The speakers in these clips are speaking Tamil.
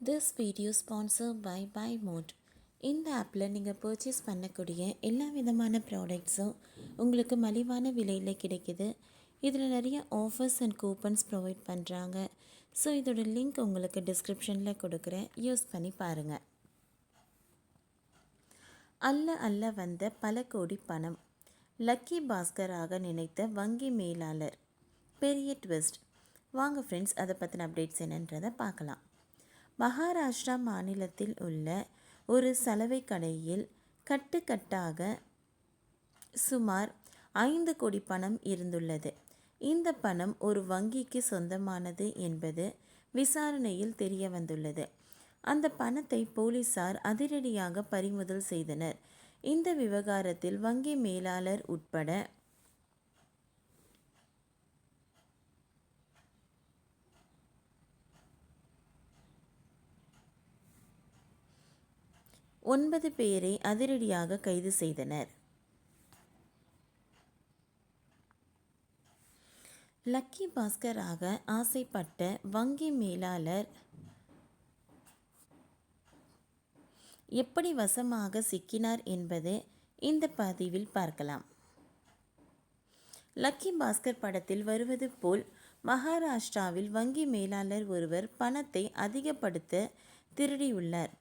This video sponsored by Buy Mode. இந்த ஆப்பில் நீங்கள் பர்ச்சேஸ் பண்ணக்கூடிய எல்லா விதமான ப்ராடக்ட்ஸும் உங்களுக்கு மலிவான விலையில் கிடைக்குது. இதில் நிறைய ஆஃபர்ஸ் அண்ட் கூப்பன்ஸ் ப்ரொவைட் பண்ணுறாங்க. ஸோ இதோட லிங்க் உங்களுக்கு டிஸ்கிரிப்ஷனில் கொடுக்குறேன், யூஸ் பண்ணி பாருங்கள். அல்ல வந்த பல கோடி பணம், லக்கி பாஸ்கராக நினைத்த வங்கி மேலாளர், பெரிய ட்விஸ்ட். வாங்க ஃப்ரெண்ட்ஸ், அதை பற்றின அப்டேட்ஸ் என்னன்றதை பார்க்கலாம். மகாராஷ்டிரா மாநிலத்தில் உள்ள ஒரு சலவை கடையில் கட்டுக்கட்டாக சுமார் 5 கோடி பணம் இருந்துள்ளது. இந்த பணம் ஒரு வங்கிக்கு சொந்தமானது என்பது விசாரணையில் தெரிய வந்துள்ளது. அந்த பணத்தை போலீசார் அதிரடியாக பறிமுதல் செய்தனர். இந்த விவகாரத்தில் வங்கி மேலாளர் உட்பட 9 பேரை அதிரடியாக கைது செய்தனர். லக்கி பாஸ்கராக ஆசைப்பட்ட வங்கி மேலாளர் எப்படி வசமாக சிக்கினார் என்பது இந்த பதிவில் பார்க்கலாம். லக்கி பாஸ்கர் படத்தில் வருவது போல் மகாராஷ்டிராவில் வங்கி மேலாளர் ஒருவர் பணத்தை அதிகப்படுத்த திருடியுள்ளார்.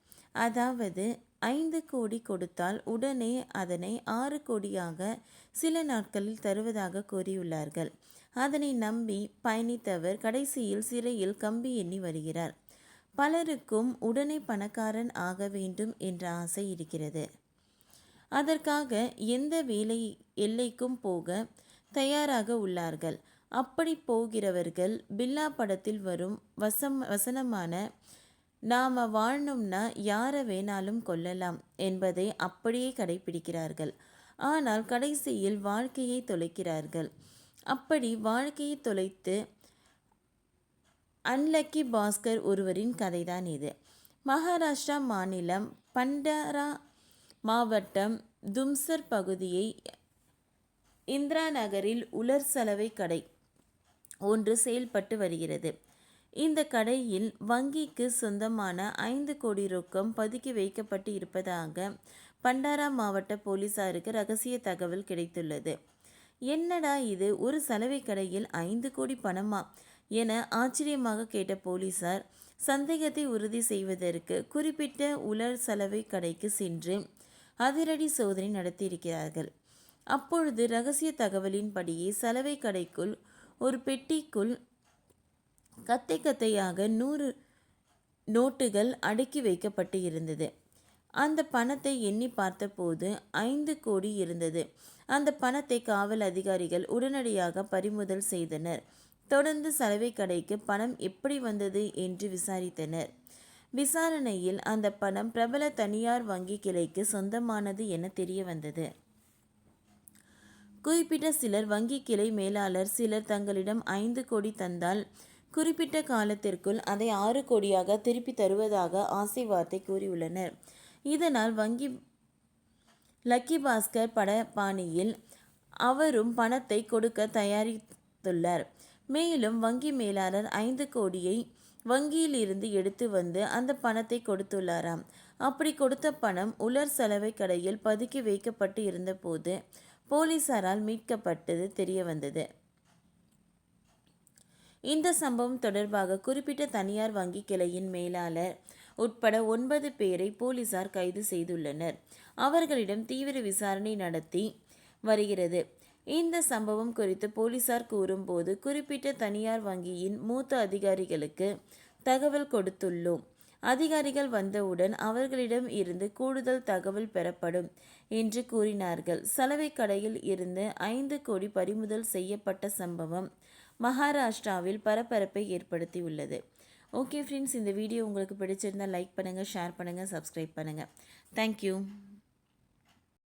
அதாவது 5 கோடி கொடுத்தால் உடனே அதனை 6 கோடியாக சில நாட்களில் தருவதாக கூறியுள்ளார்கள். அதனை நம்பி பயணித்தவர் கடைசியில் சிறையில் கம்பி எண்ணி வருகிறார். பலருக்கும் உடனே பணக்காரன் ஆக வேண்டும் என்ற ஆசை இருக்கிறது. அதற்காக எந்த எல்லைக்கும் போக தயாராக உள்ளார்கள். அப்படி போகிறவர்கள் பில்லா படத்தில் வரும் வசனமான நாம் வாழணும்னா யாரை வேணாலும் கொல்லலாம் என்பதை அப்படியே கடைபிடிக்கிறார்கள். ஆனால் கடைசியில் வாழ்க்கையை தொலைக்கிறார்கள். அப்படி வாழ்க்கையை தொலைத்து அன்லக்கி பாஸ்கர் ஒருவரின் கதைதான் இது. மகாராஷ்டிரா மாநிலம் பண்டாரா மாவட்டம் தும்சர் பகுதியை இந்திரா நகரில் உலர் சலவை கடை ஒன்று செயல்பட்டு வருகிறது. இந்த கடையில் வங்கிக்கு சொந்தமான 5 கோடி ரொக்கம் பதுக்கி வைக்கப்பட்டு இருப்பதாக பண்டாரா மாவட்ட போலீசாருக்கு ரகசிய தகவல் கிடைத்துள்ளது. என்னடா இது, ஒரு சலவை கடையில் 5 கோடி பணமா என ஆச்சரியமாக கேட்ட போலீசார் சந்தேகத்தை உறுதி செய்வதற்கு குறிப்பிட்ட உலர் சலவை கடைக்கு சென்று அதிரடி சோதனை நடத்தியிருக்கிறார்கள். அப்பொழுது ரகசிய தகவலின்படியே சலவை கடைக்குள் ஒரு பெட்டிக்குள் கத்தையாக 100 நோட்டுகள் அடுக்கி வைக்கப்பட்டு இருந்தது. அந்த பணத்தை எண்ணி பார்த்தபோது 5 கோடி இருந்தது. அந்த பணத்தை காவல் அதிகாரிகள் உடனடியாக பறிமுதல் செய்தனர். தொடர்ந்து சலவை கடைக்கு பணம் எப்படி வந்தது என்று விசாரித்தனர். விசாரணையில் அந்த பணம் பிரபல தனியார் வங்கி கிளைக்கு சொந்தமானது என தெரிய வந்தது. குறிப்பிட்ட சிலர் வங்கி கிளை மேலாளர் சிலர் தங்களிடம் 5 கோடி தந்தால் குறிப்பிட்ட காலத்திற்குள் அதை 6 கோடியாக திருப்பி தருவதாக ஆசை வார்த்தை கூறியுள்ளனர். இதனால் லக்கி பாஸ்கர் படப்பாணியில் அவரும் பணத்தை கொடுக்க தயாரித்துள்ளார். மேலும் வங்கி மேலாளர் 5 கோடியை வங்கியில் இருந்து எடுத்து வந்து அந்த பணத்தை கொடுத்துள்ளாராம். அப்படி கொடுத்த பணம் உலர் சலவை கடையில் பதுக்கி வைக்கப்பட்டு இருந்தபோது போலீசாரால் மீட்கப்பட்டது தெரிய வந்தது. இந்த சம்பவம் தொடர்பாக குறிப்பிட்ட தனியார் வங்கி கிளையின் மேலாளர் உட்பட 9 பேரை போலீசார் கைது செய்துள்ளனர். அவர்களிடம் தீவிர விசாரணை நடத்தி வருகிறது. இந்த சம்பவம் குறித்து போலீசார் கூறும்போது, குறிப்பிட்ட தனியார் வங்கியின் மூத்த அதிகாரிகளுக்கு தகவல் கொடுத்துள்ளோம். அதிகாரிகள் வந்தவுடன் அவர்களிடம் இருந்து கூடுதல் தகவல் பெறப்படும் என்று கூறினார்கள். சலவை கடையில் இருந்து 5 கோடி பறிமுதல் செய்யப்பட்ட சம்பவம் மகாராஷ்டிராவில் பரபரப்பை ஏற்படுத்தியுள்ளது. ஓகே ஃப்ரெண்ட்ஸ், இந்த வீடியோ உங்களுக்கு பிடிச்சிருந்தால் லைக் பண்ணுங்கள், ஷேர் பண்ணுங்கள், சப்ஸ்கிரைப் பண்ணுங்கள். தேங்க்யூ.